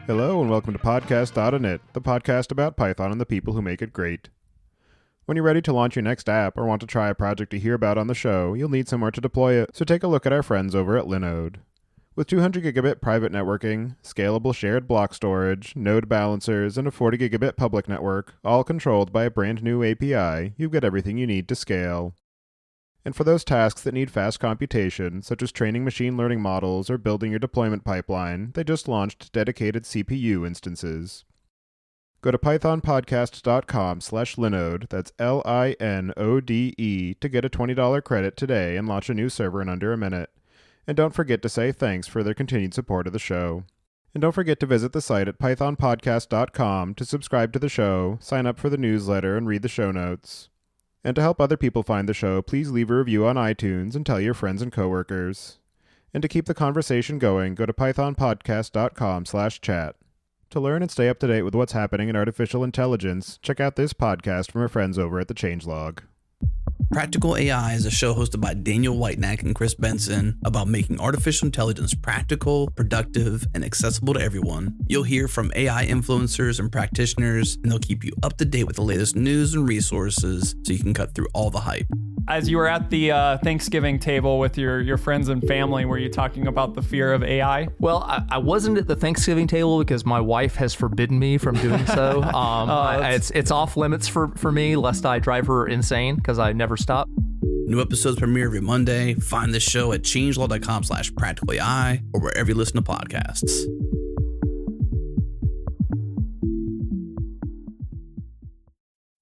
Hello and welcome to Podcast.init, the podcast about Python and the people who make it great. When you're ready to launch your next app or want to try a project to hear about on the show, you'll need somewhere to deploy it, so take a look at our friends over at Linode. With 200 gigabit private networking, scalable shared block storage, node balancers, and a 40 gigabit public network, all controlled by a brand new API, you've got everything you need to scale. And for those tasks that need fast computation, such as training machine learning models or building your deployment pipeline, they just launched dedicated CPU instances. Go to pythonpodcast.com/linode, that's LINODE, to get a $20 credit today and launch a new server in under a minute. And don't forget to say thanks for their continued support of the show. And don't forget to visit the site at pythonpodcast.com to subscribe to the show, sign up for the newsletter, and read the show notes. And to help other people find the show, please leave a review on iTunes and tell your friends and coworkers. And to keep the conversation going, go to pythonpodcast.com/chat. To learn and stay up to date with what's happening in artificial intelligence, check out this podcast from our friends over at the Changelog. Practical AI is a show hosted by Daniel Whitenack and Chris Benson about making artificial intelligence practical, productive, and accessible to everyone. You'll hear from AI influencers and practitioners, and they'll keep you up to date with the latest news and resources so you can cut through all the hype. As you were at the Thanksgiving table with your friends and family, were you talking about the fear of AI? Well, I wasn't at the Thanksgiving table because my wife has forbidden me from doing so. It's off limits for me, lest I drive her insane because I never stop. New episodes premiere every Monday. Find the show at changelog.com/practicalai or wherever you listen to podcasts.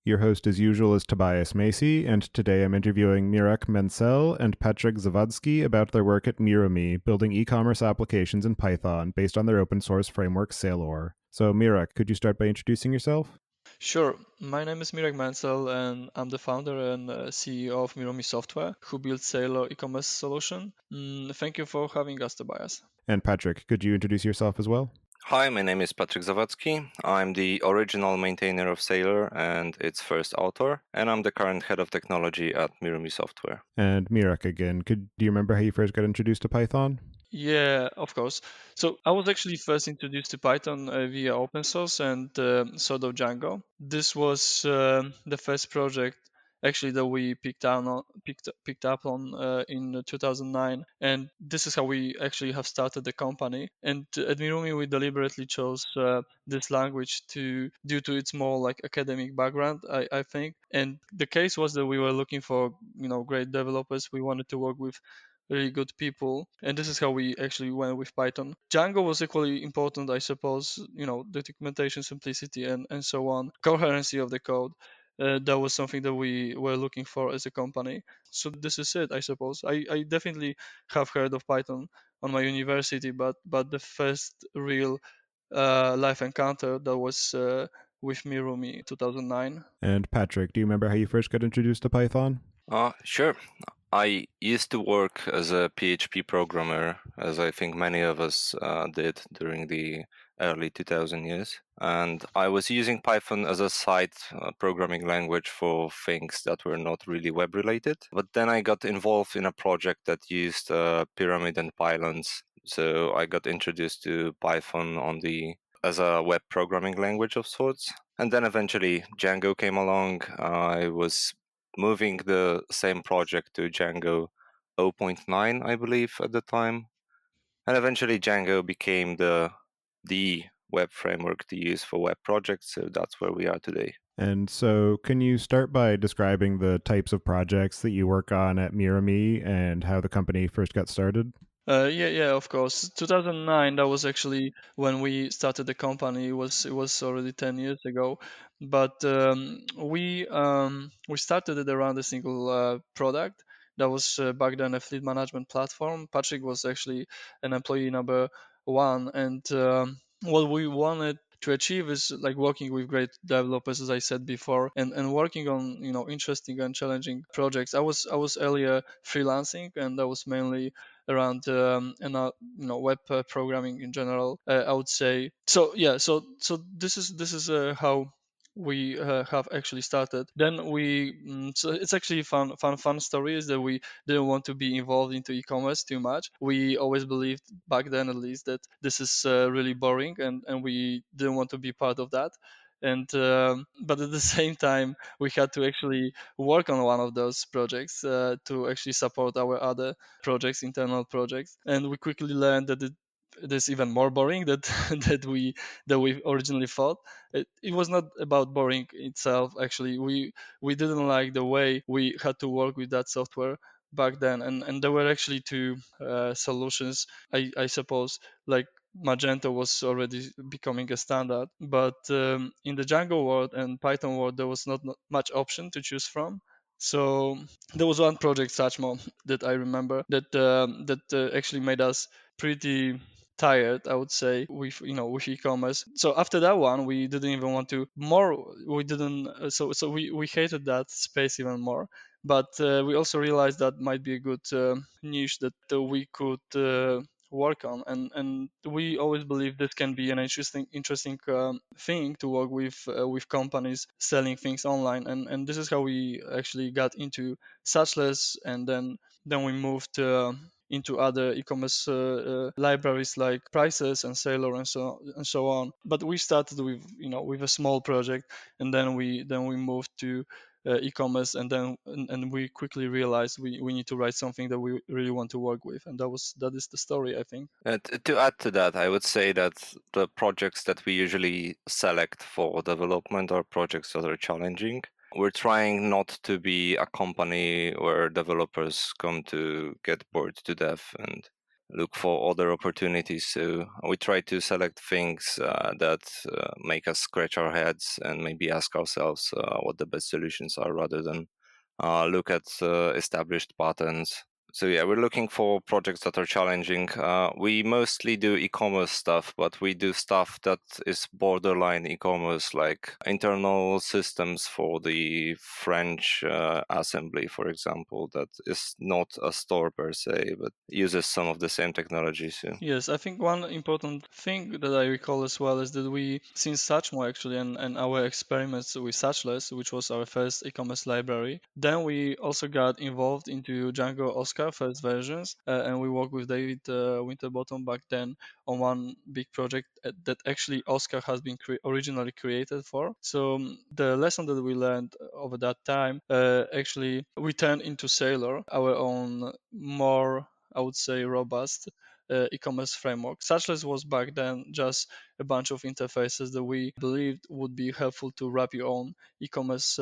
Your host, as usual, is Tobias Macy, and today I'm interviewing Mirek, Mencel, and Patryk Zawadzki about their work at Mirumee, building e-commerce applications in Python based on their open-source framework Saleor. So, Mirek, could you start by introducing yourself? Sure. My name is Mirek Mencel, and I'm the founder and CEO of Mirumee Software, who built Saleor e-commerce solution. Thank you for having us, Tobias. And Patryk, could you introduce yourself as well? Hi, my name is Patryk Zawadzki. I'm the original maintainer of Saleor and its first author, and I'm the current head of technology at Mirumee Software. And Mirek again, do you remember how you first got introduced to Python? Yeah, of course. So I was actually first introduced to Python via Opensource and sort of Django. This was the first project actually that we picked up on in 2009, and this is how we actually have started the company. And at Mirumee we deliberately chose this language due to its more like academic background, I think. And the case was that we were looking for great developers. We wanted to work with really good people, and this is how we actually went with Python. Django was equally important, I suppose. The documentation simplicity and so on, coherency of the code. That was something that we were looking for as a company. So this is it, I suppose. I definitely have heard of Python on my university, but the first real life encounter that was with Mirumee 2009. And Patryk, do you remember how you first got introduced to Python? Sure. I used to work as a PHP programmer, as I think many of us did during the early 2000 years. And I was using Python as a side programming language for things that were not really web related. But then I got involved in a project that used Pyramid and pylons. So I got introduced to Python as a web programming language of sorts. And then eventually Django came along. I was moving the same project to Django 0.9, I believe, at the time. And eventually Django became the web framework to use for web projects, so that's where we are today. And so can you start by describing the types of projects that you work on at Mirumee and how the company first got started? Yeah, of course. 2009, that was actually when we started the company. It was already 10 years ago, but we started it around a single product. That was back then a fleet management platform. Patryk was actually an employee number one, and what we wanted to achieve is like working with great developers, as I said before, and working on interesting and challenging projects. I was earlier freelancing, and that was mainly around web programming in general, I would say. So yeah, so this is how we have actually started. Then so it's actually fun story is that we didn't want to be involved into e-commerce too much. We always believed back then, at least, that this is really boring, and we didn't want to be part of that. And but at the same time, we had to actually work on one of those projects to actually support our other projects, internal projects, and we quickly learned that it is even more boring that that we originally thought. It was not about boring itself. Actually, we didn't like the way we had to work with that software back then, and there were actually two solutions, I suppose. Like, Magento was already becoming a standard, but in the Django world and Python world, there was not much option to choose from. So there was one project, Satchmo, that I remember that actually made us pretty tired, I would say, with with e-commerce. So after that one, we didn't even want to more. We didn't. So we hated that space even more. But we also realized that might be a good niche that we could work on, and we always believe this can be an interesting thing to work with companies selling things online, and this is how we actually got into Suchless, and then we moved into other e-commerce libraries like Prices and Saleor and so on. But we started with with a small project, and then we moved to e-commerce, and we quickly realized we need to write something that we really want to work with, and that is the story, I think. To add to that, I would say that the projects that we usually select for development are projects that are challenging. We're trying not to be a company where developers come to get bored to death and look for other opportunities. So we try to select things that make us scratch our heads and maybe ask ourselves what the best solutions are, rather than look at established patterns. So yeah, we're looking for projects that are challenging. We mostly do e-commerce stuff, but we do stuff that is borderline e-commerce, like internal systems for the French assembly, for example, that is not a store per se, but uses some of the same technologies. Yeah. Yes, I think one important thing that I recall as well is that we, since Satchmo actually, and our experiments with Satchless, which was our first e-commerce library, then we also got involved into Django Oscar first versions, and we worked with David Winterbottom back then on one big project that actually Oscar has been originally created for. So the lesson that we learned over that time, actually we turned into Saleor, our own more, I would say, robust e-commerce framework. Suchless was back then just a bunch of interfaces that we believed would be helpful to wrap your own e-commerce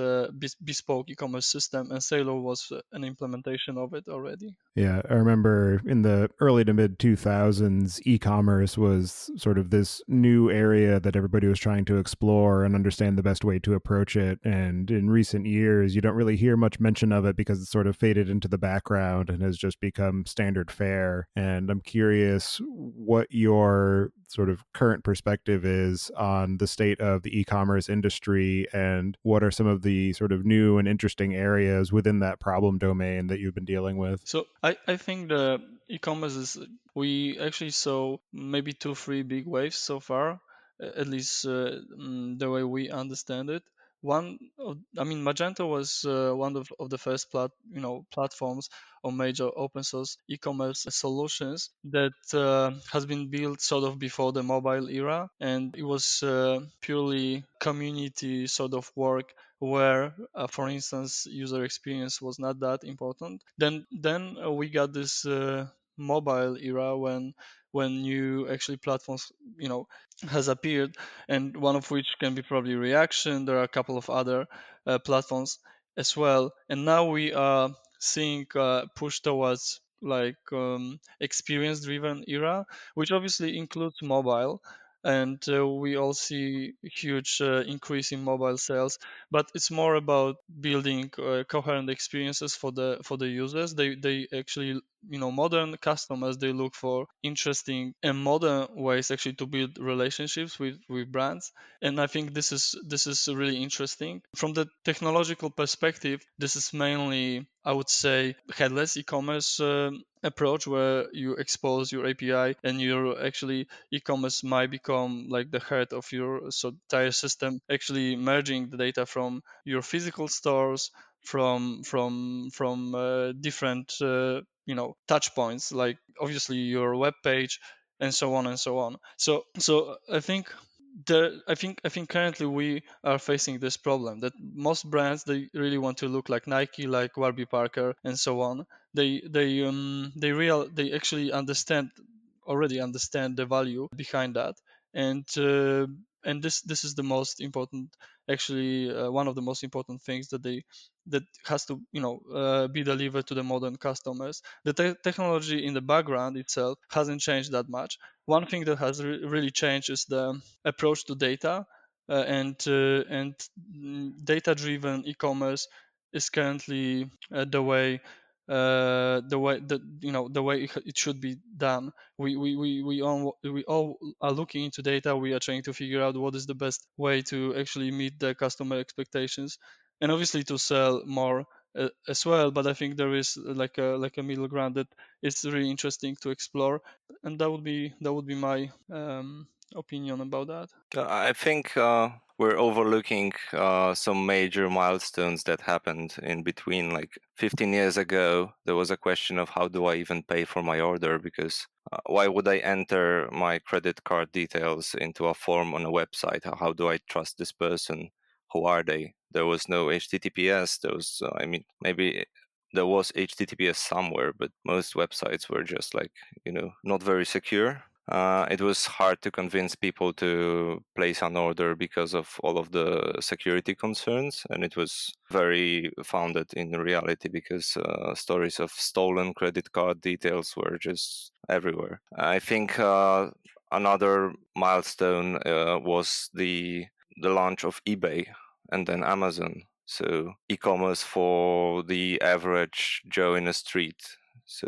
bespoke e-commerce system, and Saleor was an implementation of it already. Yeah, I remember in the early to mid 2000s, e-commerce was sort of this new area that everybody was trying to explore and understand the best way to approach it. And in recent years, you don't really hear much mention of it because it's sort of faded into the background and has just become standard fare. And I'm curious what your sort of current perspective is on the state of the e-commerce industry, and what are some of the sort of new and interesting areas within that problem domain that you've been dealing with? So I think the e-commerce is, we actually saw maybe 2-3 big waves so far, at least the way we understand it. Magento was one of the first platforms or major open source e-commerce solutions that has been built sort of before the mobile era, and it was purely community sort of work where, for instance, user experience was not that important. Then we got this mobile era when new actually platforms has appeared, and one of which can be probably Reaction. There are a couple of other platforms as well, and now we are seeing push towards like experience driven era, which obviously includes mobile, and we all see huge increase in mobile sales, but it's more about building coherent experiences for the users. They actually, modern customers, they look for interesting and modern ways actually to build relationships with brands, and I think this is really interesting from the technological perspective. This is mainly, I would say, headless e-commerce approach where you expose your API and your actually e-commerce might become like the heart of your entire system, actually merging the data from your physical stores, from different touch points, like obviously your web page and so on and so on. So I think currently we are facing this problem that most brands, they really want to look like Nike, like Warby Parker, and so on. They actually already understand the value behind that, and this is the most important, actually one of the most important things that has to be delivered to the modern customers. The technology in the background itself hasn't changed that much. One thing that has really changed is the approach to data, and data-driven e-commerce is currently the way it should be done. We all are looking into data. We are trying to figure out what is the best way to actually meet the customer expectations, and obviously to sell more as well. But I think there is like a middle ground that is really interesting to explore, and that would be my opinion about that. I think we're overlooking some major milestones that happened in between. Like 15 years ago, there was a question of how do I even pay for my order, because why would I enter my credit card details into a form on a website? How do I trust this person? Who are they? There was no HTTPS. There was, maybe there was HTTPS somewhere, but most websites were just like, not very secure. It was hard to convince people to place an order because of all of the security concerns, and it was very founded in reality because stories of stolen credit card details were just everywhere. I think another milestone was the launch of eBay and then Amazon. So e-commerce for the average Joe in the street. So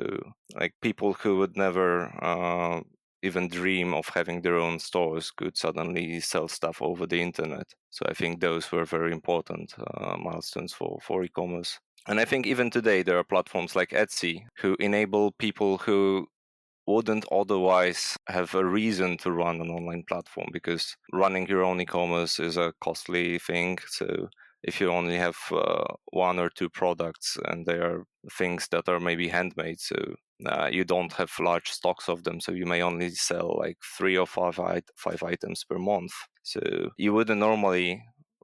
like people who would never even dream of having their own stores could suddenly sell stuff over the internet. So I think those were very important milestones for e-commerce. And I think even today there are platforms like Etsy who enable people who wouldn't otherwise have a reason to run an online platform, because running your own e-commerce is a costly thing. So if you only have one or two products and they are things that are maybe handmade, so you don't have large stocks of them, so you may only sell like 3 or 5 items per month. So you wouldn't normally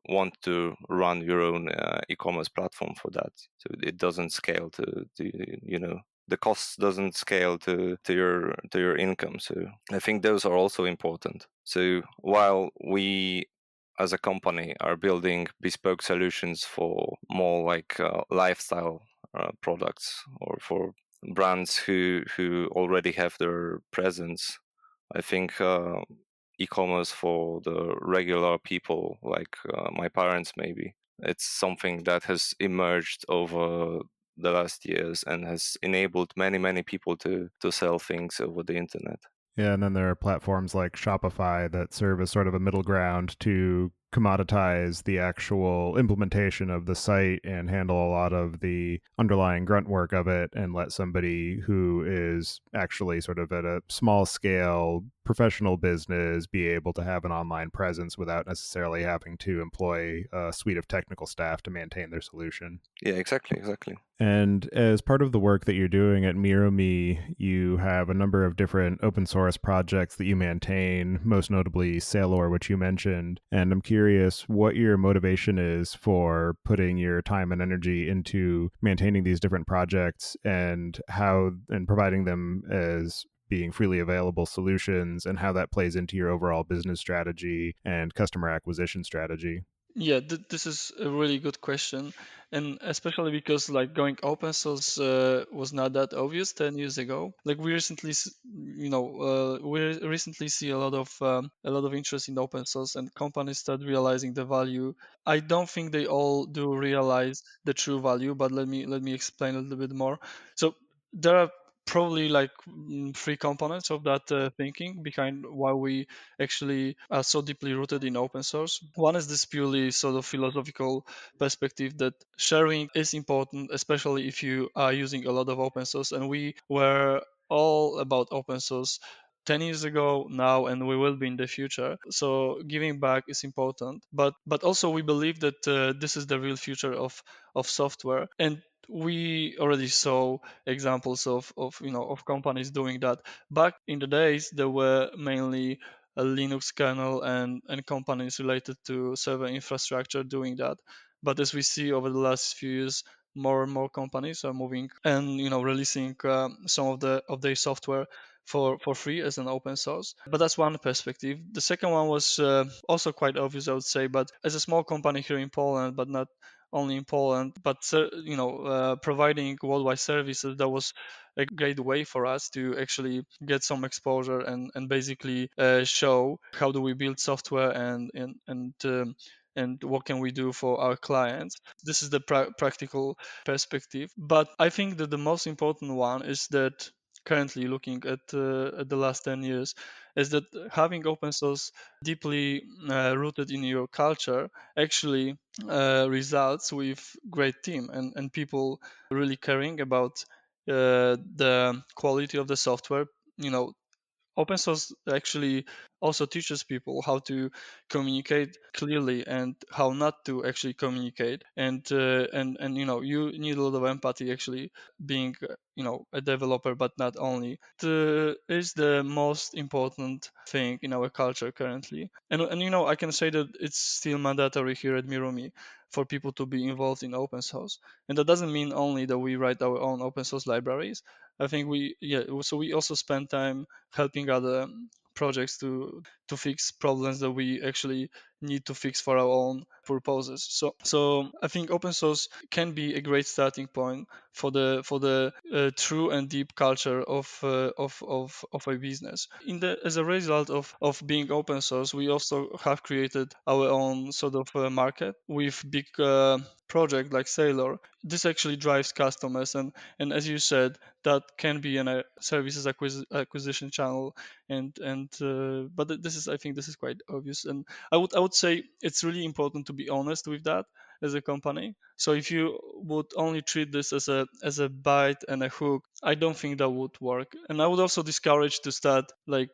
want to run your own e-commerce platform for that. So it doesn't scale to the cost doesn't scale to your income. So I think those are also important. So while we as a company are building bespoke solutions for more like lifestyle products, or for brands who already have their presence, I think e-commerce for the regular people, like my parents maybe, it's something that has emerged over the last years and has enabled many people to sell things over the internet. Yeah, and then there are platforms like Shopify that serve as sort of a middle ground to commoditize the actual implementation of the site and handle a lot of the underlying grunt work of it, and let somebody who is actually sort of at a small scale professional business be able to have an online presence without necessarily having to employ a suite of technical staff to maintain their solution. Yeah, exactly. And as part of the work that you're doing at Mirumee, you have a number of different open source projects that you maintain, most notably Saleor, which you mentioned. And I'm curious what your motivation is for putting your time and energy into maintaining these different projects, and providing them as being freely available solutions, and how that plays into your overall business strategy and customer acquisition strategy. Yeah, this is a really good question, and especially because like going open source was not that obvious 10 years ago. Like we recently, we recently see a lot of interest in open source, and companies start realizing the value. I don't think they all do realize the true value, but let me explain a little bit more. So there are probably like three components of that thinking behind why we actually are so deeply rooted in open source. One is this purely sort of philosophical perspective that sharing is important, especially if you are using a lot of open source. And we were all about open source 10 years ago now, and we will be in the future. So giving back is important, but also we believe that this is the real future of software. And we already saw examples of companies doing that. Back in the days, there were mainly a Linux kernel and companies related to server infrastructure doing that. But as we see over the last few years, more and more companies are moving and releasing some of their software for free as an open source. But that's one perspective. The second one was also quite obvious, I would say. But as a small company here in Poland, but not only in Poland, but providing worldwide services, that was a great way for us to actually get some exposure and basically show how do we build software and what can we do for our clients. This is the practical perspective. But I think that the most important one is that currently looking at the last 10 years is that having open source deeply rooted in your culture actually results with great team and people really caring about the quality of the software. Open source actually also teaches people how to communicate clearly and how not to actually communicate. And you need a lot of empathy actually being a developer, but not only. It is the most important thing in our culture currently. And I can say that it's still mandatory here at Mirumee for people to be involved in open source. And that doesn't mean only that we write our own open source libraries. I think so we also spend time helping other projects to fix problems that we actually need to fix for our own purposes. So I think open source can be a great starting point for the true and deep culture of a business. As a result of being open source, we also have created our own sort of market with big project like Saleor. This actually drives customers, and as you said, that can be a services acquisition channel. But I think this is quite obvious, and I would say it's really important to be honest with that as a company. So if you would only treat this as a bite and a hook, I don't think that would work. And I would also discourage to start like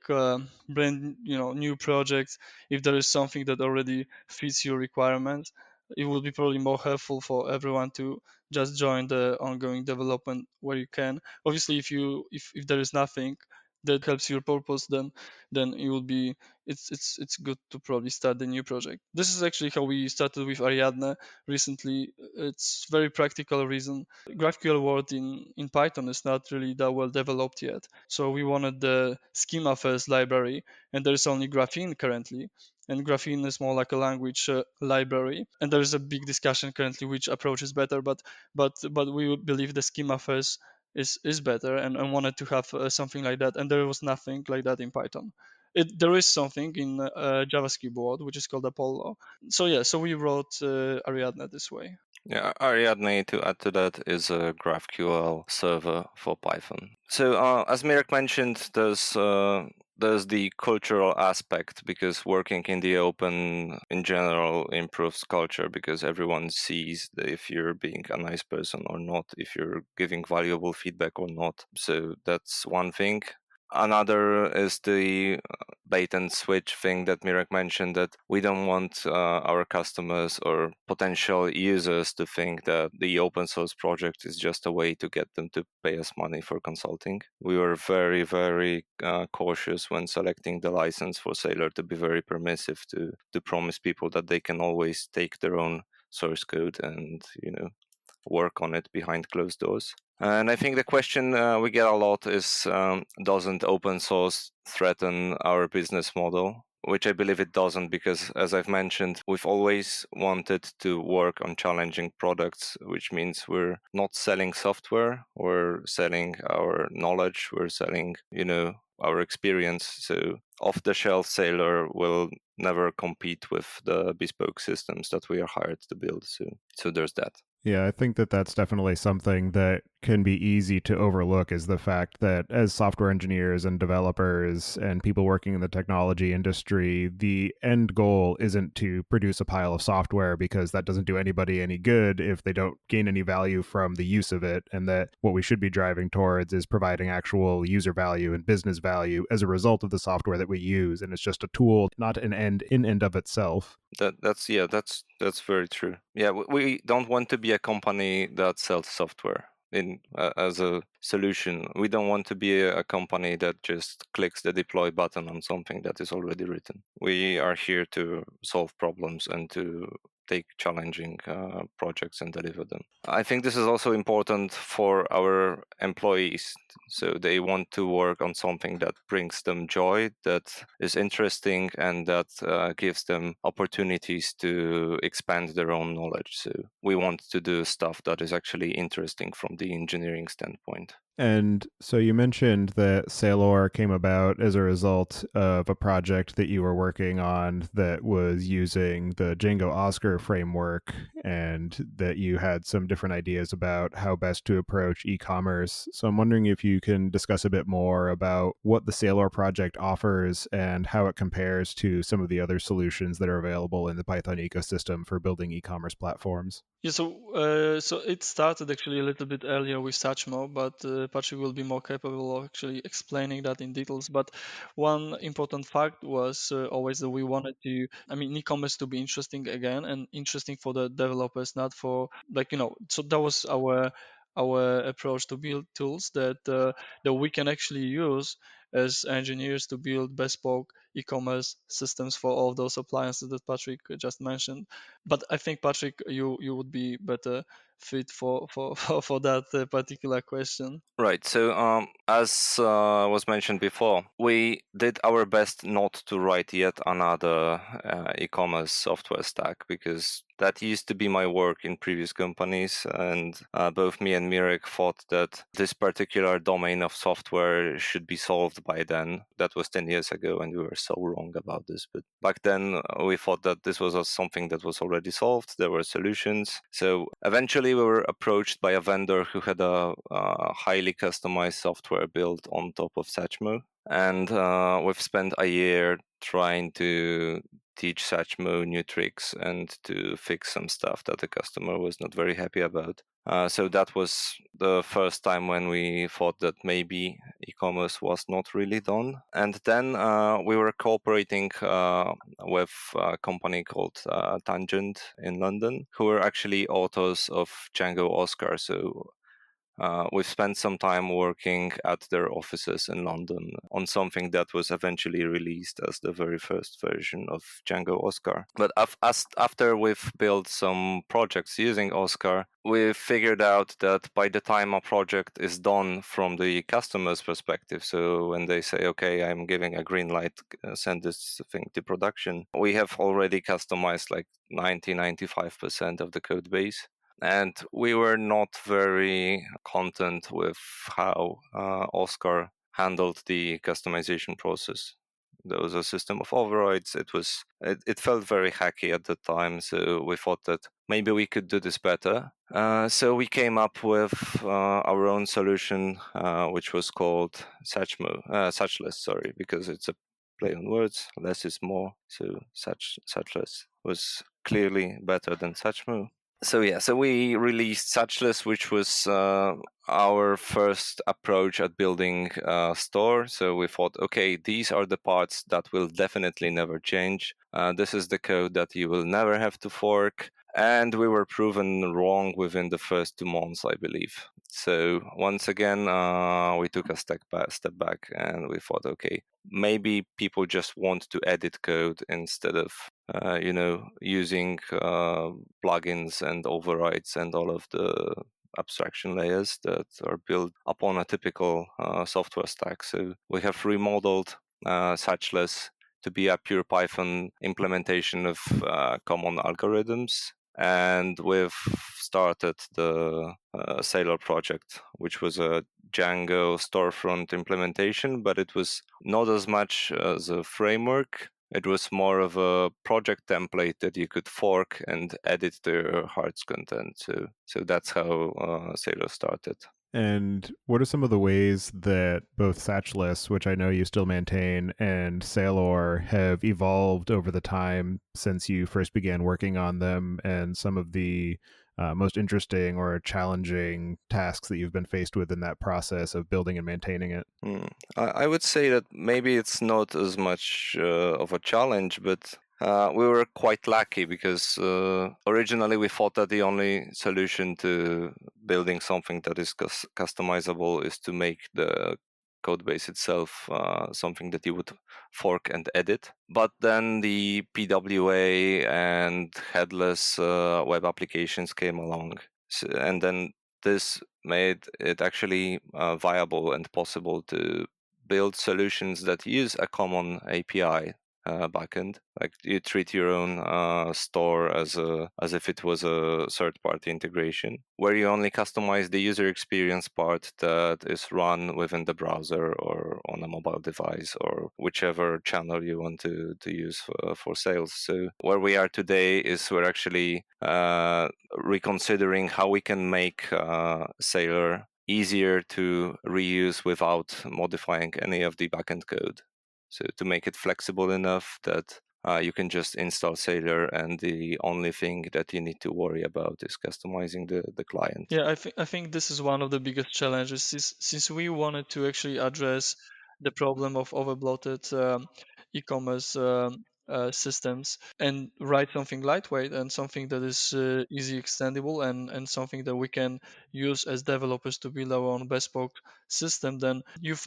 brand new projects if there is something that already fits your requirements. It would be probably more helpful for everyone to just join the ongoing development where you can. Obviously, if there is nothing that helps your purpose, then it will be it's good to probably start the new project. This is actually how we started with Ariadne recently. It's very practical reason. GraphQL world in Python is not really that well developed yet, so we wanted the schema first library, and there is only Graphene currently. And Graphene is more like a language library, and there is a big discussion currently which approach is better. But we believe the schema first is better, and wanted to have something like that. And there was nothing like that in Python. There is something in JavaScript world which is called Apollo. So we wrote Ariadne this way. Yeah, Ariadne, to add to that, is a GraphQL server for Python. So as Mirek mentioned, there's the cultural aspect, because working in the open in general improves culture, because everyone sees if you're being a nice person or not, if you're giving valuable feedback or not. So that's one thing. Another is the bait and switch thing that Mirek mentioned, that we don't want our customers or potential users to think that the open source project is just a way to get them to pay us money for consulting. We were very, very cautious when selecting the license for Saleor to be very permissive, to promise people that they can always take their own source code and work on it behind closed doors. And I think the question we get a lot is, doesn't open source threaten our business model? Which I believe it doesn't, because as I've mentioned, we've always wanted to work on challenging products, which means we're not selling software, we're selling our knowledge, we're selling, our experience. So off-the-shelf Saleor will never compete with the bespoke systems that we are hired to build. So there's that. Yeah, I think that that's definitely something that can be easy to overlook is the fact that as software engineers and developers and people working in the technology industry, the end goal isn't to produce a pile of software, because that doesn't do anybody any good if they don't gain any value from the use of it. And that what we should be driving towards is providing actual user value and business value as a result of the software that we use. And it's just a tool, not an end in and of itself. That's very true. Yeah, we don't want to be a company that sells software as a solution. We don't want to be a company that just clicks the deploy button on something that is already written. We are here to solve problems and to take challenging projects and deliver them. I think this is also important for our employees. So they want to work on something that brings them joy, that is interesting, and that gives them opportunities to expand their own knowledge. So we want to do stuff that is actually interesting from the engineering standpoint. And so you mentioned that Saleor came about as a result of a project that you were working on that was using the Django Oscar framework, and that you had some different ideas about how best to approach e-commerce. So I'm wondering if you can discuss a bit more about what the Saleor project offers and how it compares to some of the other solutions that are available in the Python ecosystem for building e-commerce platforms. Yeah, so it started actually a little bit earlier with Satchmo, but Patryk will be more capable of actually explaining that in details. But one important fact was always that we wanted e-commerce to be interesting again, and interesting for the developers, not for So that was our approach to build tools that we can actually use as engineers to build bespoke e-commerce systems for all those appliances that Patryk just mentioned. But I think, Patryk, you would be better fit for that particular question. Right. So, as was mentioned before, we did our best not to write yet another e-commerce software stack, because that used to be my work in previous companies, and both me and Mirek thought that this particular domain of software should be solved by then. That was 10 years ago, and we were so wrong about this. But back then, we thought that this was something that was already solved. There were solutions. So eventually, we were approached by a vendor who had a highly customized software built on top of Satchmo. And we've spent a year trying to teach Satchmo new tricks and to fix some stuff that the customer was not very happy about. So that was the first time when we thought that maybe e-commerce was not really done. And then we were cooperating with a company called Tangent in London, who were actually authors of Django Oscar. So we've spent some time working at their offices in London on something that was eventually released as the very first version of Django Oscar. But after we've built some projects using Oscar, we figured out that by the time a project is done from the customer's perspective, so when they say, okay, I'm giving a green light, send this thing to production, we have already customized like 95% of the code base. And we were not very content with how Oscar handled the customization process. There was a system of overrides. It felt very hacky at the time, so we thought that maybe we could do this better. So we came up with our own solution, which was called Satchless, because it's a play on words. Less is more, so Satchless was clearly better than Satchmo. So we released Satchless, which was our first approach at building a store. So we thought, okay, these are the parts that will definitely never change. This is the code that you will never have to fork. And we were proven wrong within the first 2 months, I believe. So once again, we took a step back, and we thought, okay, maybe people just want to edit code instead of using plugins and overrides and all of the abstraction layers that are built upon a typical software stack. So we have remodeled Satchless to be a pure Python implementation of common algorithms. And we've started the Saleor project, which was a Django storefront implementation, but it was not as much as a framework. It was more of a project template that you could fork and edit to your heart's content. So that's how Saleor started. And what are some of the ways that both Satchless, which I know you still maintain, and Saleor have evolved over the time since you first began working on them, and some of the most interesting or challenging tasks that you've been faced with in that process of building and maintaining it? I would say that maybe it's not as much of a challenge, but we were quite lucky because originally we thought that the only solution to building something that is customizable is to make the code base itself something that you would fork and edit. But then the PWA and headless web applications came along. And then this made it actually viable and possible to build solutions that use a common API backend. Like you treat your own store as if it was a third-party integration, where you only customize the user experience part that is run within the browser or on a mobile device or whichever channel you want to use for sales. So where we are today is we're actually reconsidering how we can make Saleor easier to reuse without modifying any of the backend code. So to make it flexible enough that you can just install Saleor, and the only thing that you need to worry about is customizing the client. Yeah, I think this is one of the biggest challenges since we wanted to actually address the problem of overbloated e-commerce systems and write something lightweight and something that is easy extendable and something that we can use as developers to build our own bespoke system. Then you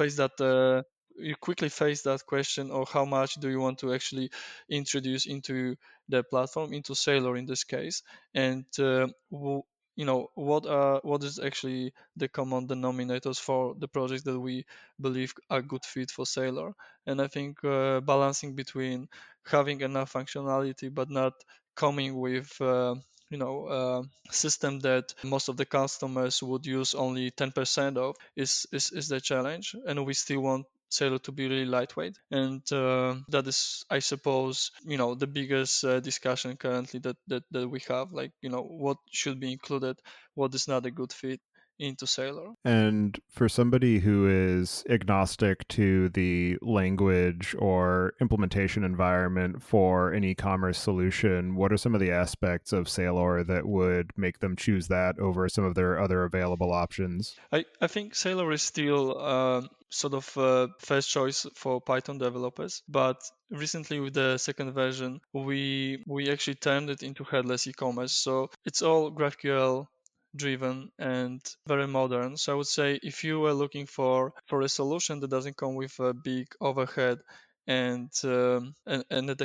quickly face that question, or how much do you want to actually introduce into the platform, into Saleor in this case, and what is actually the common denominators for the projects that we believe are good fit for Saleor. And I think balancing between having enough functionality but not coming with system that most of the customers would use only 10% of is the challenge. And we still want Saleor to be really lightweight, and that is, I suppose, the biggest discussion currently that we have. Like, what should be included, what is not a good fit into Saleor. And for somebody who is agnostic to the language or implementation environment for an e-commerce solution, what are some of the aspects of Saleor that would make them choose that over some of their other available options? I think Saleor is still sort of first choice for Python developers, but recently with the second version, we actually turned it into headless e-commerce. So it's all GraphQL driven and very modern. So I would say if you were looking for a solution that doesn't come with a big overhead and the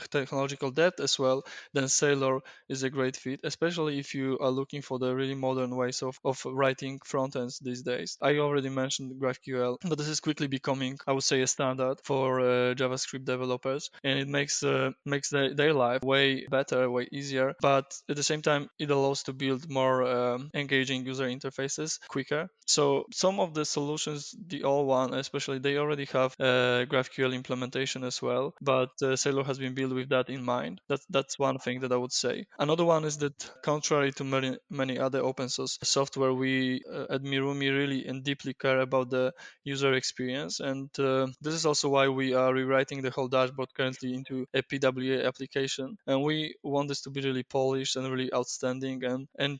technological debt as well, then Saleor is a great fit, especially if you are looking for the really modern ways of writing front ends these days. I already mentioned GraphQL, but this is quickly becoming, I would say, a standard for JavaScript developers, and it makes their life way better, way easier. But at the same time, it allows to build more engaging user interfaces quicker. So some of the solutions, the old one especially, they already have GraphQL implementation as well, but Saleor has been built with that in mind. That's one thing that I would say. Another one is that, contrary to many other open source software, we at Mirumee really and deeply care about the user experience, and this is also why we are rewriting the whole dashboard currently into a PWA application, and we want this to be really polished and really outstanding. And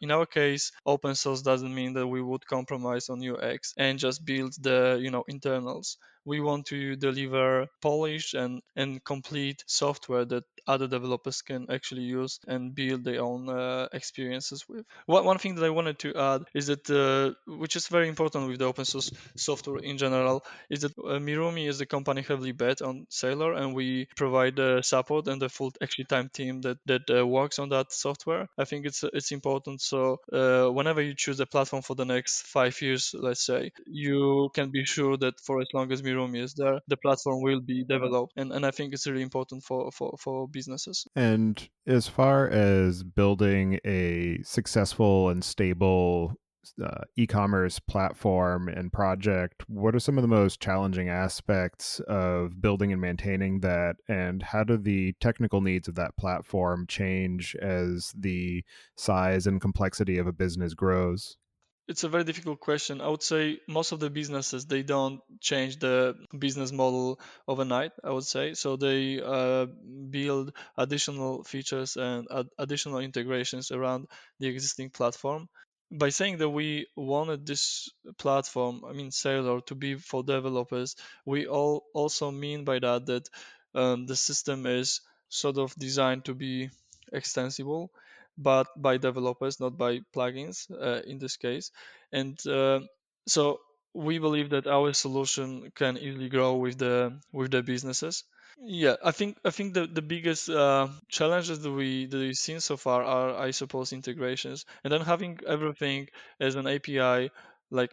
in our case, open source doesn't mean that we would compromise on UX and just build the internals. We want to deliver polished and complete software that other developers can actually use and build their own experiences with. One thing that I wanted to add is that, which is very important with the open source software in general, is that Mirumee is a company heavily bet on Saleor, and we provide support and the full actually time team that works on that software. I think it's important. So whenever you choose a platform for the next 5 years, let's say, you can be sure that for as long as Mirumee is there, the platform will be developed, and I think it's really important for businesses. And as far as building a successful and stable e-commerce platform and project, what are some of the most challenging aspects of building and maintaining that, and how do the technical needs of that platform change as the size and complexity of a business grows? It's a very difficult question. I would say most of the businesses, they don't change the business model overnight, I would say. So they build additional features and additional integrations around the existing platform. By saying that we wanted this platform, I mean Saleor, to be for developers, we all also mean by that that the system is sort of designed to be extensible, but by developers, not by plugins in this case. And so we believe that our solution can easily grow with the businesses. Yeah, I think the biggest challenges that we've seen so far are, I suppose, integrations, and then having everything as an API, like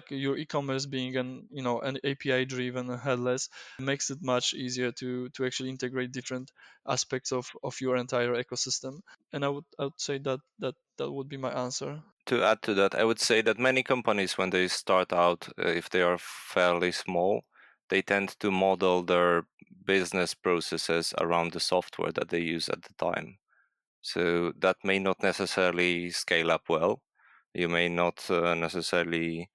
your e-commerce being an API driven and headless, makes it much easier to actually integrate different aspects of your entire ecosystem. And I would say that would be my answer. To add to that, I would say that many companies, when they start out, if they are fairly small, they tend to model their business processes around the software that they use at the time. So that may not necessarily scale up well. You may not necessarily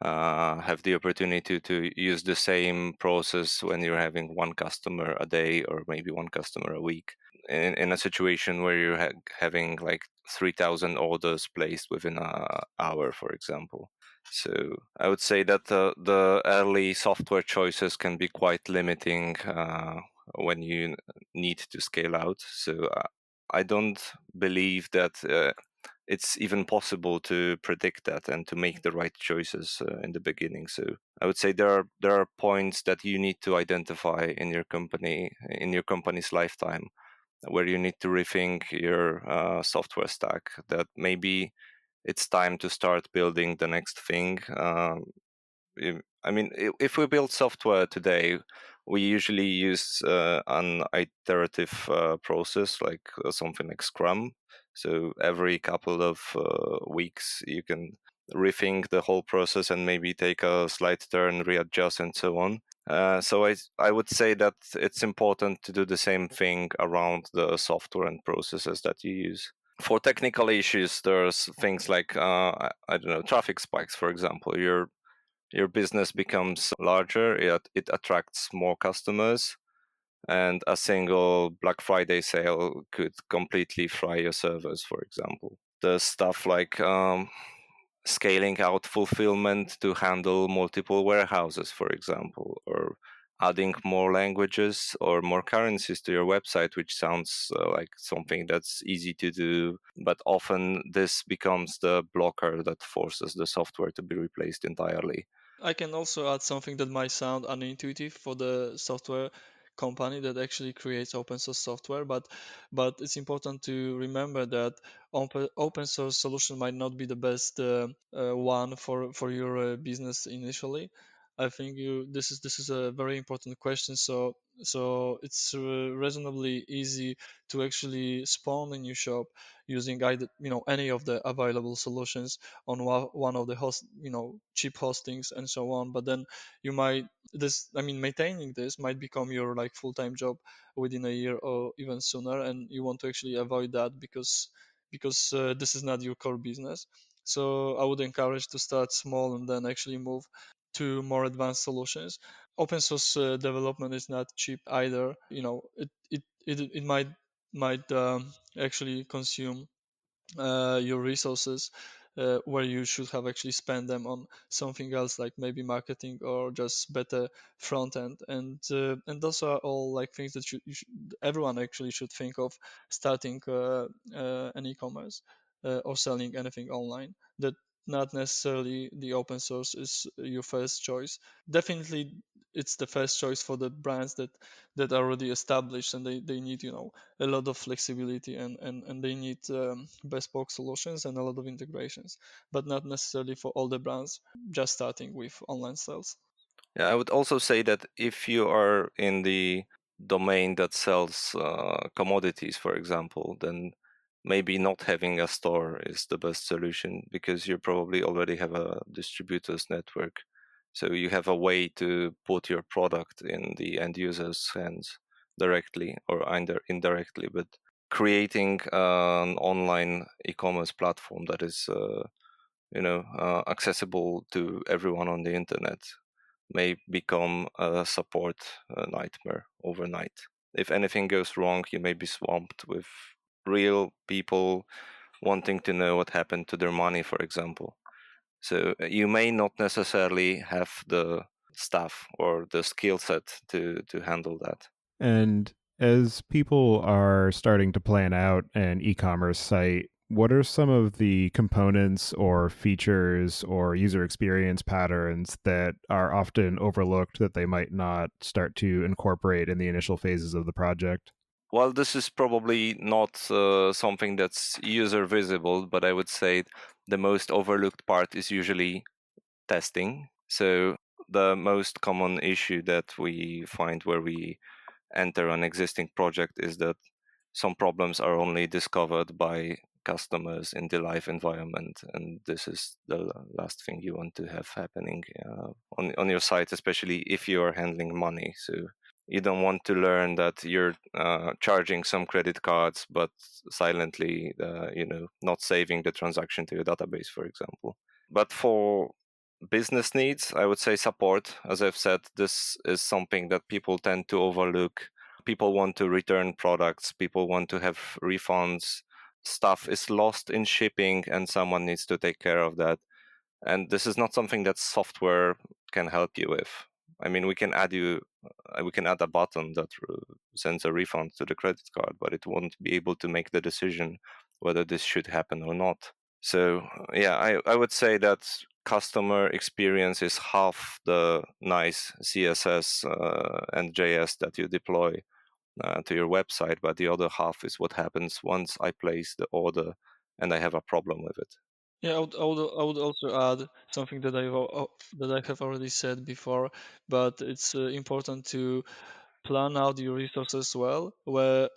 have the opportunity to use the same process when you're having one customer a day or maybe one customer a week. In a situation where you're having like 3,000 orders placed within an hour, for example. So I would say that the early software choices can be quite limiting when you need to scale out. So I don't believe that it's even possible to predict that and to make the right choices in the beginning. So I would say there are points that you need to identify in your company's lifetime, where you need to rethink your software stack. That maybe it's time to start building the next thing. I mean, if we build software today, we usually use an iterative process, like something like Scrum. So every couple of weeks, you can rethink the whole process and maybe take a slight turn, readjust, and so on. So I would say that it's important to do the same thing around the software and processes that you use. For technical issues, there's things like I don't know, traffic spikes, for example. Your business becomes larger, it attracts more customers, and a single Black Friday sale could completely fry your servers, for example. There's stuff like scaling out fulfillment to handle multiple warehouses, for example, or adding more languages or more currencies to your website, which sounds like something that's easy to do, but often this becomes the blocker that forces the software to be replaced entirely. I can also add something that might sound unintuitive for the software company that actually creates open source software, but it's important to remember that open source solution might not be the best one for your business initially. I think this is a very important question. So it's reasonably easy to actually spawn a new shop using either any of the available solutions on one of the cheap hostings and so on. But then you might this I mean maintaining this might become your like full-time job within a year or even sooner, and you want to actually avoid that because this is not your core business. So I would encourage to start small and then actually move to more advanced solutions. Open source development is not cheap either. It might actually consume your resources where you should have actually spent them on something else, like maybe marketing or just better front end. And those are all like things that everyone actually should think of starting an e-commerce or selling anything online. That not necessarily the open source is your first choice. Definitely it's the first choice for the brands that are already established, and they need a lot of flexibility, and they need bespoke solutions and a lot of integrations, but not necessarily for all the brands just starting with online sales. Yeah, I would also say that if you are in the domain that sells commodities, for example, then maybe not having a store is the best solution, because you probably already have a distributors network. So you have a way to put your product in the end user's hands directly or indirectly. But creating an online e-commerce platform that is accessible to everyone on the internet may become a support nightmare overnight. If anything goes wrong, you may be swamped with real people wanting to know what happened to their money, for example. So you may not necessarily have the staff or the skill set to handle that. And as people are starting to plan out an e-commerce site, what are some of the components or features or user experience patterns that are often overlooked that they might not start to incorporate in the initial phases of the project? Well, this is probably not something that's user visible, but I would say the most overlooked part is usually testing. So the most common issue that we find where we enter an existing project is that some problems are only discovered by customers in the live environment, and this is the last thing you want to have happening on your site, especially if you are handling money. So you don't want to learn that you're charging some credit cards, but silently, not saving the transaction to your database, for example. But for business needs, I would say support. As I've said, this is something that people tend to overlook. People want to return products, people want to have refunds, stuff is lost in shipping, and someone needs to take care of that. And this is not something that software can help you with. I mean, we can add a button that sends a refund to the credit card, but it won't be able to make the decision whether this should happen or not. So yeah, I would say that customer experience is half the nice CSS and JS that you deploy to your website, but the other half is what happens once I place the order and I have a problem with it. Yeah, I would also add something that that I have already said before, but it's important to plan out your resources well, where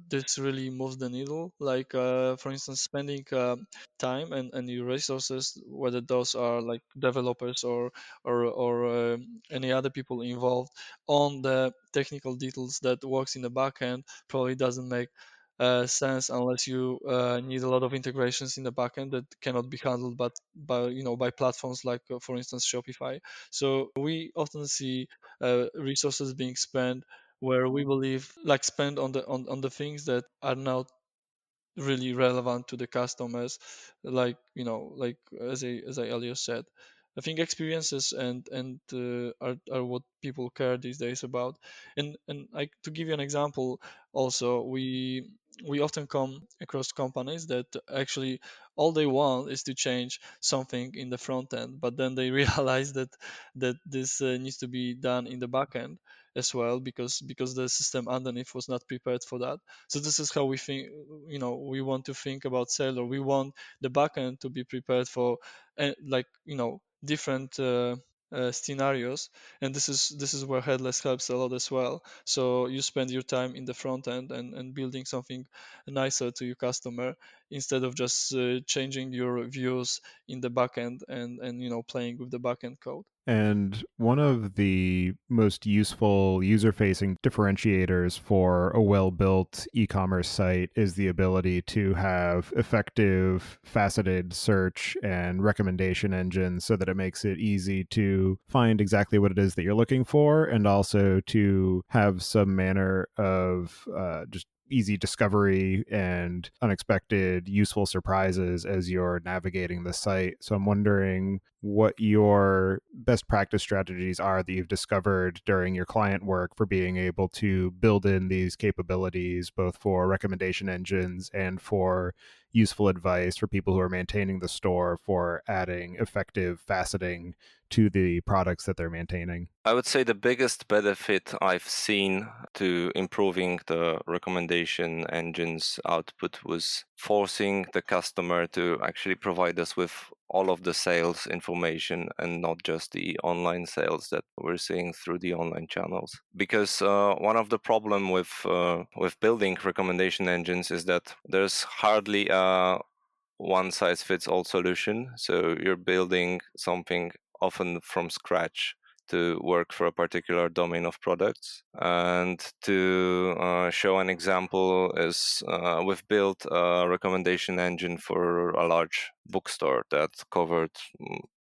this really moves the needle. Like for instance, spending time and your resources, whether those are like developers or any other people involved on the technical details that works in the backend, probably doesn't make sense unless you need a lot of integrations in the backend that cannot be handled but by platforms like for instance Shopify. So we often see resources being spent where we believe like spend on the things that are not really relevant to the customers, like like as I earlier said. I think experiences and are what people care these days about. And like, to give you an example, also we often come across companies that actually all they want is to change something in the front end, but then they realize that this needs to be done in the back end as well, because the system underneath was not prepared for that. So this is how we think. We want to think about Saleor. We want the backend to be prepared for like different scenarios, and this is where headless helps a lot as well. So you spend your time in the front end and building something nicer to your customer, instead of just changing your views in the backend and playing with the backend code. And one of the most useful user facing differentiators for a well built e commerce site is the ability to have effective, faceted search and recommendation engines so that it makes it easy to find exactly what it is that you're looking for, and also to have some manner of just easy discovery and unexpected useful surprises as you're navigating the site. So I'm wondering what your best practice strategies are that you've discovered during your client work for being able to build in these capabilities, both for recommendation engines and for useful advice for people who are maintaining the store, for adding effective faceting to the products that they're maintaining. I would say the biggest benefit I've seen to improving the recommendation engine's output was forcing the customer to actually provide us with all of the sales information and not just the online sales that we're seeing through the online channels. Because one of the problem with building recommendation engines is that there's hardly a one size fits all solution. So you're building something often from scratch to work for a particular domain of products. And to show an example is we've built a recommendation engine for a large bookstore that covered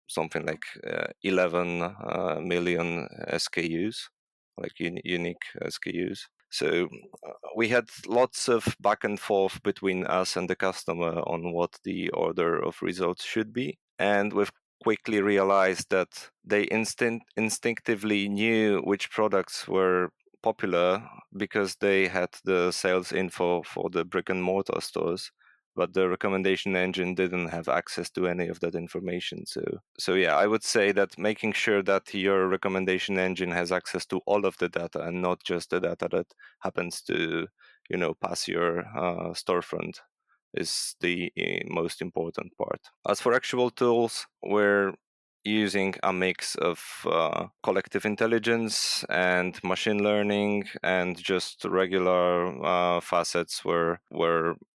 something like 11 million SKUs, like unique SKUs. So we had lots of back and forth between us and the customer on what the order of results should be. And we've quickly realized that they instinctively knew which products were popular because they had the sales info for the brick and mortar stores, but the recommendation engine didn't have access to any of that information. So yeah, I would say that making sure that your recommendation engine has access to all of the data and not just the data that happens to, pass your storefront is the most important part. As for actual tools, we're using a mix of collective intelligence and machine learning and just regular facets where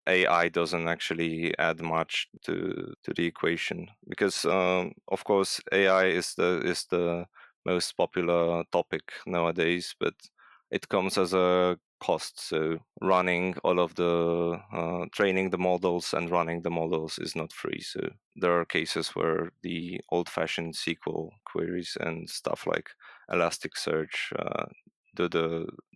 AI doesn't actually add much to the equation, because of course AI is the most popular topic nowadays, but it comes as a cost. So running all of the training the models and running the models is not free. So there are cases where the old-fashioned SQL queries and stuff like Elasticsearch,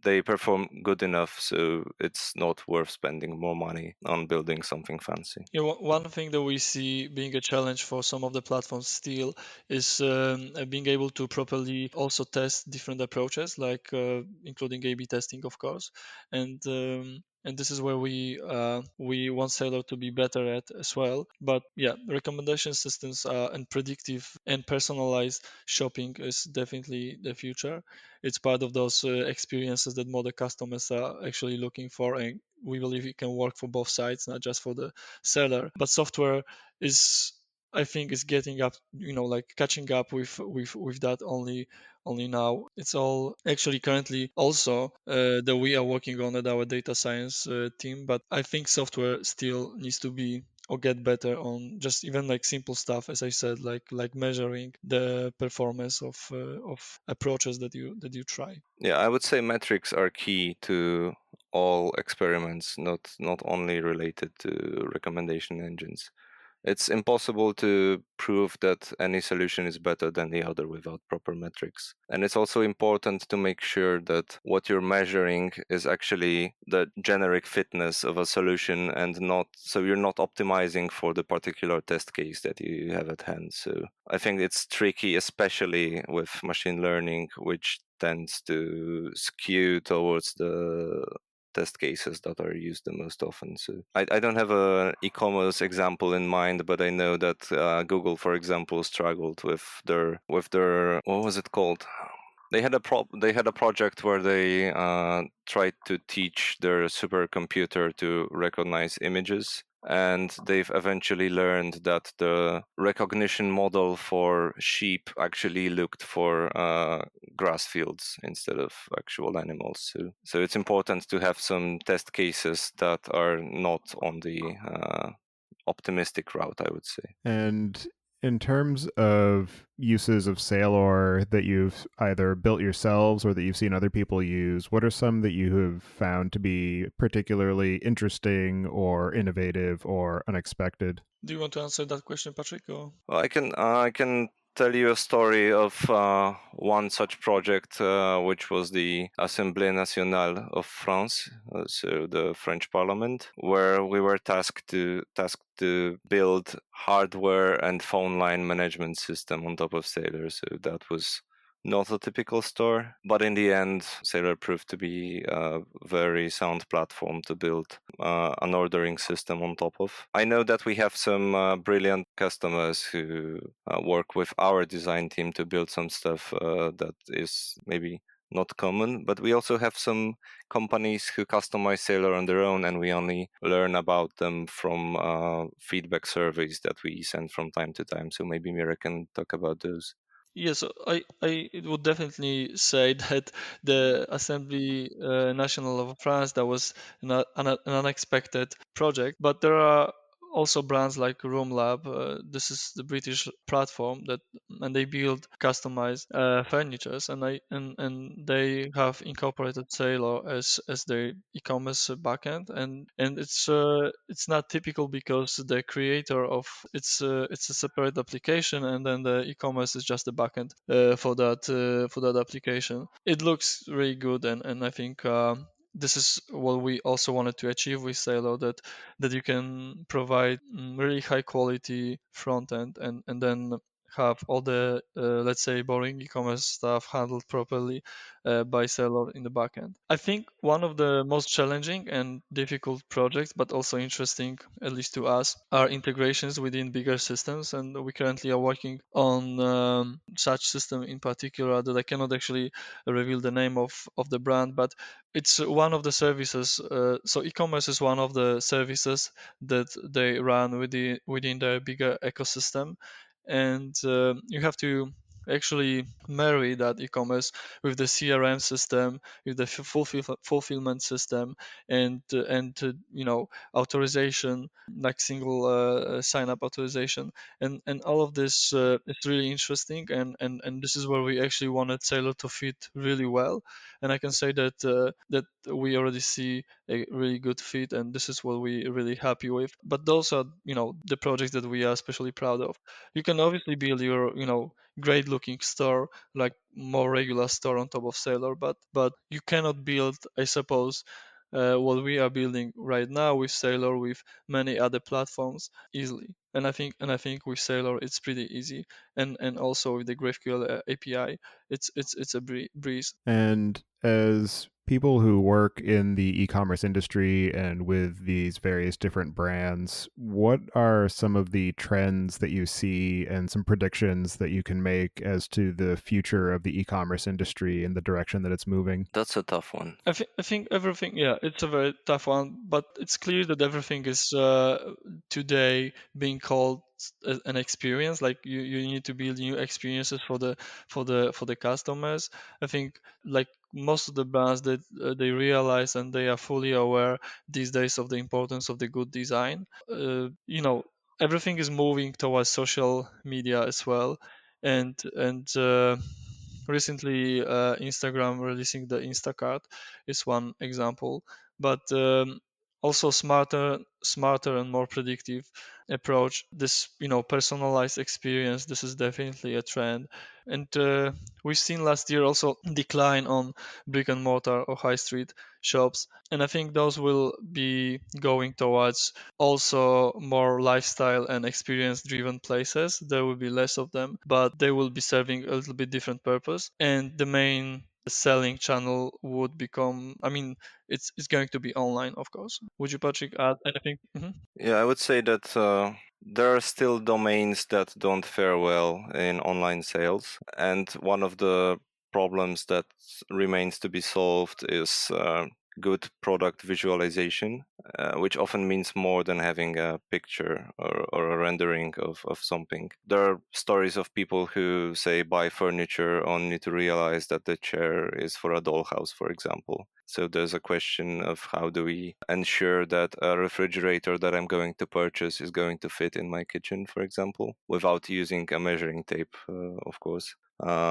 they perform good enough, so it's not worth spending more money on building something fancy. Yeah, one thing that we see being a challenge for some of the platforms still is being able to properly also test different approaches, like including A/B testing, of course, and this is where we want Saleor to be better at as well. But yeah, recommendation systems and predictive and personalized shopping is definitely the future. It's part of those experiences that modern customers are actually looking for, and we believe it can work for both sides, not just for the seller. But software is, I think, is getting up, like catching up with that only now. It's all actually currently also that we are working on at our data science team. But I think software still needs to be or get better on just even like simple stuff, as I said, like measuring the performance of approaches that you try. Yeah, I would say metrics are key to all experiments, not only related to recommendation engines. It's impossible to prove that any solution is better than the other without proper metrics. And it's also important to make sure that what you're measuring is actually the generic fitness of a solution, and not so you're not optimizing for the particular test case that you have at hand. So I think it's tricky, especially with machine learning, which tends to skew towards the test cases that are used the most often. So I don't have an e-commerce example in mind, but I know that Google, for example, struggled with their what was it called? They had a project where they tried to teach their supercomputer to recognize images, and they've eventually learned that the recognition model for sheep actually looked for grass fields instead of actual animals. So it's important to have some test cases that are not on the optimistic route, I would say. And in terms of uses of Saleor that you've either built yourselves or that you've seen other people use, what are some that you have found to be particularly interesting or innovative or unexpected? Do you want to answer that question, Patryk? Or? Well, I can tell you a story of one such project, which was the Assemblée Nationale of France, so the French Parliament, where we were tasked to build hardware and phone line management system on top of Saleor. So that was not a typical store, but in the end, Saleor proved to be a very sound platform to build an ordering system on top of. I know that we have some brilliant customers who work with our design team to build some stuff that is maybe not common, but we also have some companies who customize Saleor on their own, and we only learn about them from feedback surveys that we send from time to time. So maybe Mirek can talk about those. Yes, I would definitely say that the Assembly National of France, that was an unexpected project, but there are also brands like Room Lab. This is the British platform and they build customized furnitures, and they have incorporated Saleor as their e-commerce backend, and it's not typical because the creator of it's a separate application, and then the e-commerce is just the backend for that application. It looks really good, and I think this is what we also wanted to achieve with Saleor, that you can provide really high quality front end, and then have all the let's say boring e-commerce stuff handled properly by Saleor in the backend. I think one of the most challenging and difficult projects, but also interesting, at least to us, are integrations within bigger systems, and we currently are working on such system in particular that I cannot actually reveal the name of the brand, but it's one of the services. So e-commerce is one of the services that they run within their bigger ecosystem, and you have to actually marry that e-commerce with the CRM system, with the fulfillment system, and authorization, like single sign-up authorization, and all of this is really interesting, and this is where we actually wanted Saleor to fit really well, and I can say that we already see a really good fit, and this is what we're really happy with. But those are the projects that we are especially proud of. You can obviously build your great looking store, like more regular store on top of Saleor, but you cannot build, I suppose, what we are building right now with Saleor, with many other platforms, easily. And I think with Saleor it's pretty easy, and also with the GraphQL API, it's a breeze. And as people who work in the e-commerce industry and with these various different brands, what are some of the trends that you see and some predictions that you can make as to the future of the e-commerce industry and the direction that it's moving? That's a tough one. I think everything, yeah, it's a very tough one, but it's clear that everything is today being called an experience. Like you need to build new experiences for the customers. I think like most of the brands that they realize and they are fully aware these days of the importance of the good design. Everything is moving towards social media as well, and recently Instagram releasing the Instacart is one example, but also smarter and more predictive approach. This personalized experience, this is definitely a trend, and we've seen last year also decline on brick and mortar or high street shops, and I think those will be going towards also more lifestyle and experience driven places. There will be less of them, but they will be serving a little bit different purpose, and the main selling channel would become, I mean, it's going to be online, of course. Would you, Patrick, add anything? Yeah, I would say that there are still domains that don't fare well in online sales. And one of the problems that remains to be solved is good product visualization, which often means more than having a picture or a rendering of something. There are stories of people who say buy furniture only to realize that the chair is for a dollhouse, for example. So there's a question of how do we ensure that a refrigerator that I'm going to purchase is going to fit in my kitchen, for example, without using a measuring tape, of course.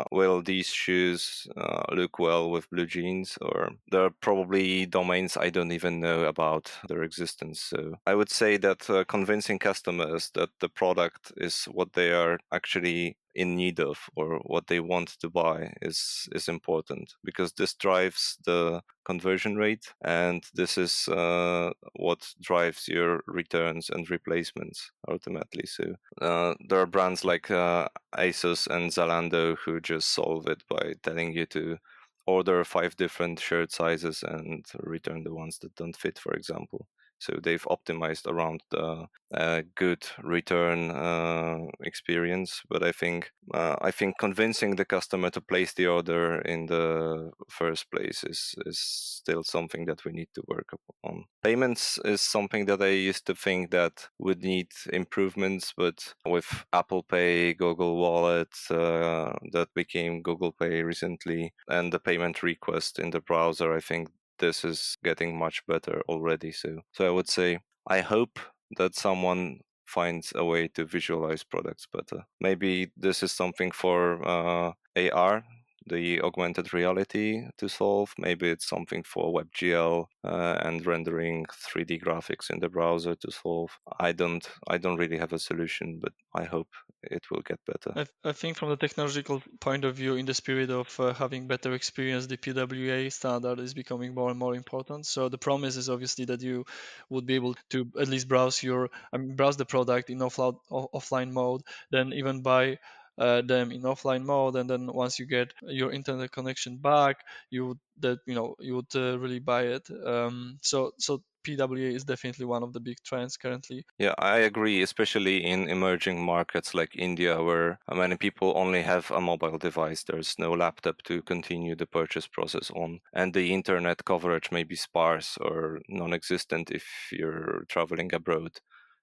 Will these shoes look well with blue jeans? Or there are probably domains I don't even know about their existence. So I would say that convincing customers that the product is what they are actually in need of or what they want to buy is important, because this drives the conversion rate, and this is what drives your returns and replacements ultimately. So there are brands like ASOS and Zalando who just solve it by telling you to order 5 different shirt sizes and return the ones that don't fit, for example. So they've optimized around the good return experience. But I think convincing the customer to place the order in the first place is still something that we need to work on. Payments is something that I used to think that would need improvements, but with Apple Pay, Google Wallet, that became Google Pay recently, and the payment request in the browser, I think this is getting much better already. So I would say I hope that someone finds a way to visualize products better. Maybe this is something for AR, the augmented reality, to solve. Maybe it's something for WebGL and rendering 3D graphics in the browser to solve. I don't really have a solution, but I hope it will get better. I think from the technological point of view, in the spirit of having better experience, the PWA standard is becoming more and more important. So the promise is obviously that you would be able to at least browse browse the product in offline mode, then even buy them in offline mode, and then once you get your internet connection back, you would really buy it. So PWA is definitely one of the big trends currently. Yeah, I agree, especially in emerging markets like India, where many people only have a mobile device. There's no laptop to continue the purchase process on, and the internet coverage may be sparse or non existent if you're traveling abroad.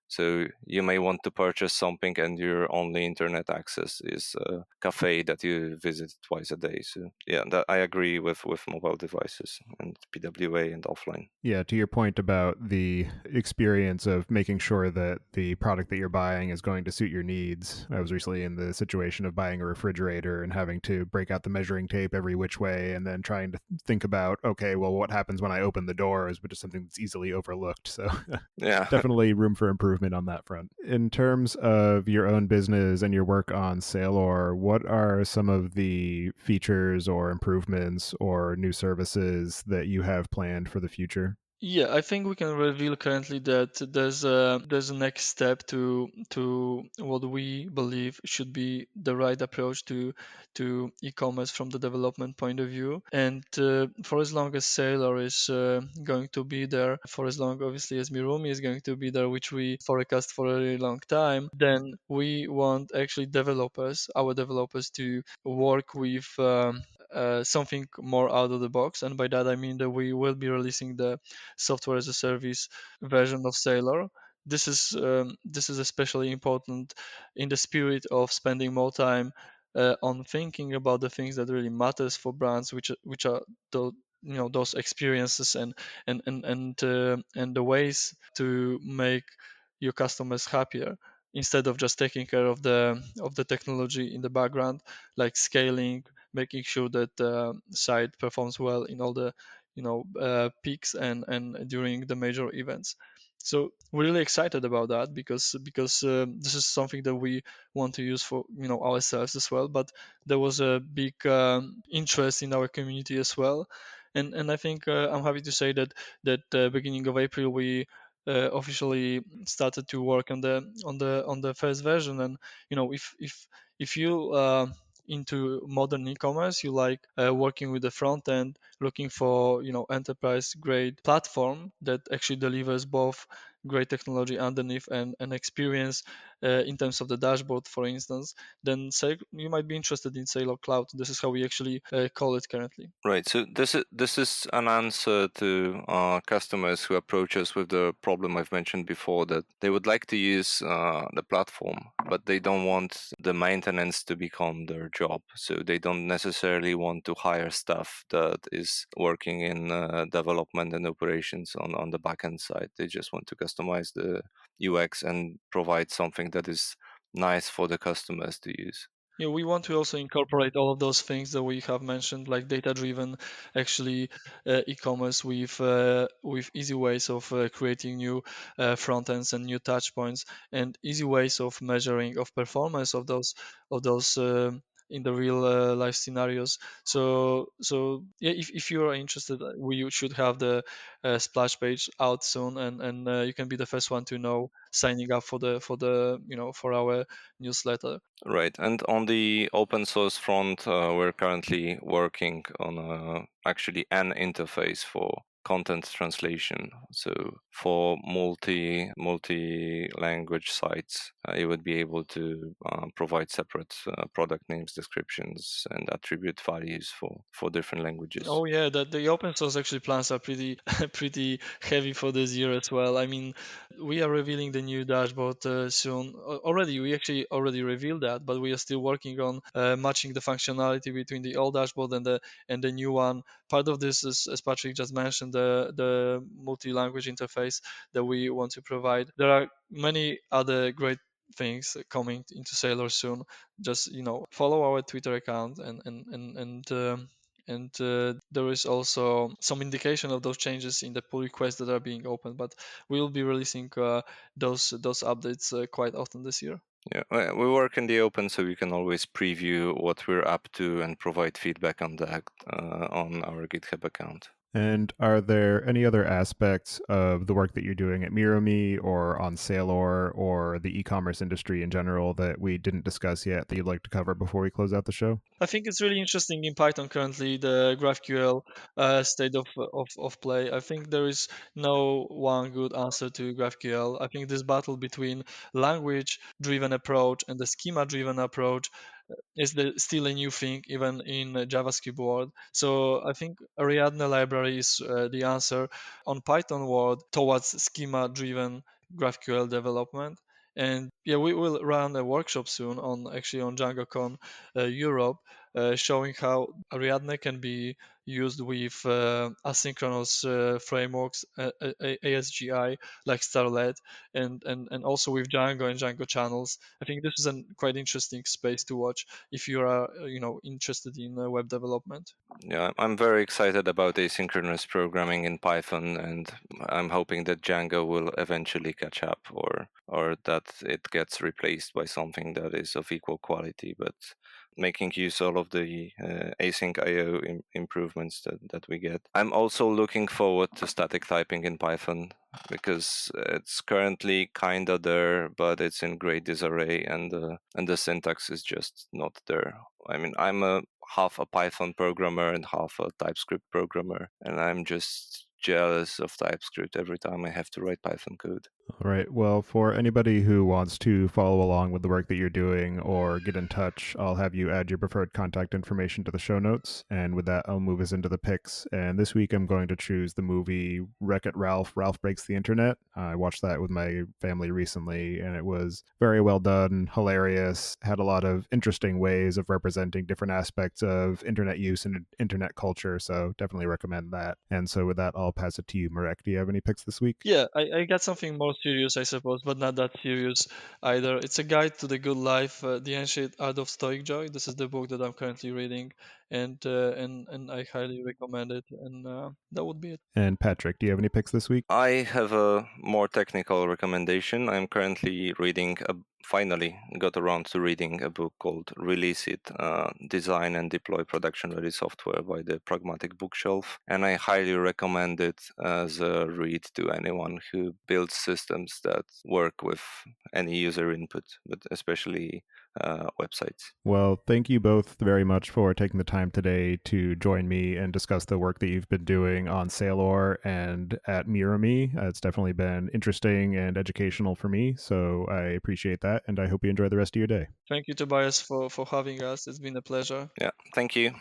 So you may want to purchase something and your only internet access is a cafe that you visit twice a day. So yeah, I agree with mobile devices and PWA and offline. Yeah, to your point about the experience of making sure that the product that you're buying is going to suit your needs. I was recently in the situation of buying a refrigerator and having to break out the measuring tape every which way and then trying to think about, okay, well, what happens when I open the door is just something that's easily overlooked. So yeah, definitely room for improvement on that front. In terms of your own business and your work on Saleor, what are some of the features or improvements or new services that you have planned for the future? Yeah, I think we can reveal currently that there's a next step to what we believe should be the right approach to e-commerce from the development point of view. And for as long as Saleor is going to be there, for as long obviously as Mirumee is going to be there, which we forecast for a really long time, then we want actually our developers to work with something more out of the box. And by that I mean that we will be releasing the software as a service version of Saleor. This is especially important in the spirit of spending more time on thinking about the things that really matters for brands, which are those experiences and the ways to make your customers happier instead of just taking care of the technology in the background, like scaling, making sure that the site performs well in all the peaks and during the major events. So we're really excited about that because this is something that we want to use for ourselves as well. But there was a big interest in our community as well, and I think I'm happy to say that beginning of April we officially started to work on the first version. And if you into modern e-commerce, you like working with the front end, looking for enterprise grade platform that actually delivers both great technology underneath and experience in terms of the dashboard, for instance, then say you might be interested in Saleor Cloud. This is how we actually call it currently. right. So this is an answer to customers who approach us with the problem I've mentioned before, that they would like to use the platform, but they don't want the maintenance to become their job. So they don't necessarily want to hire staff that is working in development and operations on the backend side. They just want to customize the UX and provide something that is nice for the customers to use. Yeah, we want to also incorporate all of those things that we have mentioned, like data-driven, actually e-commerce with easy ways of creating new front ends and new touch points, and easy ways of measuring of performance of those in the real life scenarios. So yeah, if you are interested, we should have the splash page out soon, and you can be the first one to know signing up for our newsletter. Right, and on the open source front, we're currently working on actually an interface for content translation. So for multi language sites, you would be able to provide separate product names, descriptions, and attribute values for different languages. Oh yeah, the open source actually plans are pretty pretty heavy for this year as well. I mean, we are revealing the new dashboard soon. Already, we actually already revealed that, but we are still working on matching the functionality between the old dashboard and the new one. Part of this is, as Patryk just mentioned, the multi-language interface that we want to provide. There are many other great things coming into Saleor soon. Just follow our Twitter account and there is also some indication of those changes in the pull requests that are being opened, but we'll be releasing those updates quite often this year. Yeah, we work in the open, so we can always preview what we're up to and provide feedback on that on our GitHub account. And are there any other aspects of the work that you're doing at Mirumee or on Saleor or the e-commerce industry in general that we didn't discuss yet that you'd like to cover before we close out the show? I think it's really interesting in Python currently, the GraphQL state of play. I think there is no one good answer to GraphQL. I think this battle between language-driven approach and the schema-driven approach is still a new thing even in JavaScript world. So I think Ariadne library is the answer on Python world towards schema-driven GraphQL development. And yeah, we will run a workshop soon on DjangoCon Europe, showing how Ariadne can be used with asynchronous frameworks, ASGI like Starlet, and also with Django and Django channels. I think this is a quite interesting space to watch if you are interested in web development. Yeah, I'm very excited about asynchronous programming in Python, and I'm hoping that Django will eventually catch up, or that it gets replaced by something that is of equal quality, but making use all of the async IO improvements that we get. I'm also looking forward to static typing in Python because it's currently kind of there, but it's in great disarray, and the syntax is just not there. I mean, I'm half a Python programmer and half a TypeScript programmer, and I'm just jealous of TypeScript every time I have to write Python code. All right. Well, for anybody who wants to follow along with the work that you're doing or get in touch, I'll have you add your preferred contact information to the show notes. And with that, I'll move us into the picks. And this week, I'm going to choose the movie Wreck-It Ralph, Ralph Breaks the Internet. I watched that with my family recently, and it was very well done, hilarious, had a lot of interesting ways of representing different aspects of internet use and internet culture. So definitely recommend that. And so with that, I'll pass it to you, Mirek. Do you have any picks this week? Yeah, I got something more serious, I suppose, but not that serious either. It's a guide to the good life, The Ancient Art of Stoic Joy. This is the book that I'm currently reading, and I highly recommend it. And that would be it. And Patryk, do you have any picks this week? I have a more technical recommendation. I'm currently reading finally got around to reading a book called Release It, Design and Deploy Production-Ready Software by the Pragmatic Bookshelf. And I highly recommend it as a read to anyone who builds systems that work with any user input, but especially websites. Well, thank you both very much for taking the time today to join me and discuss the work that you've been doing on Saleor and at Mirumee. It's definitely been interesting and educational for me, so I appreciate that, and I hope you enjoy the rest of your day. Thank you, Tobias, for having us. It's been a pleasure. Yeah, thank you.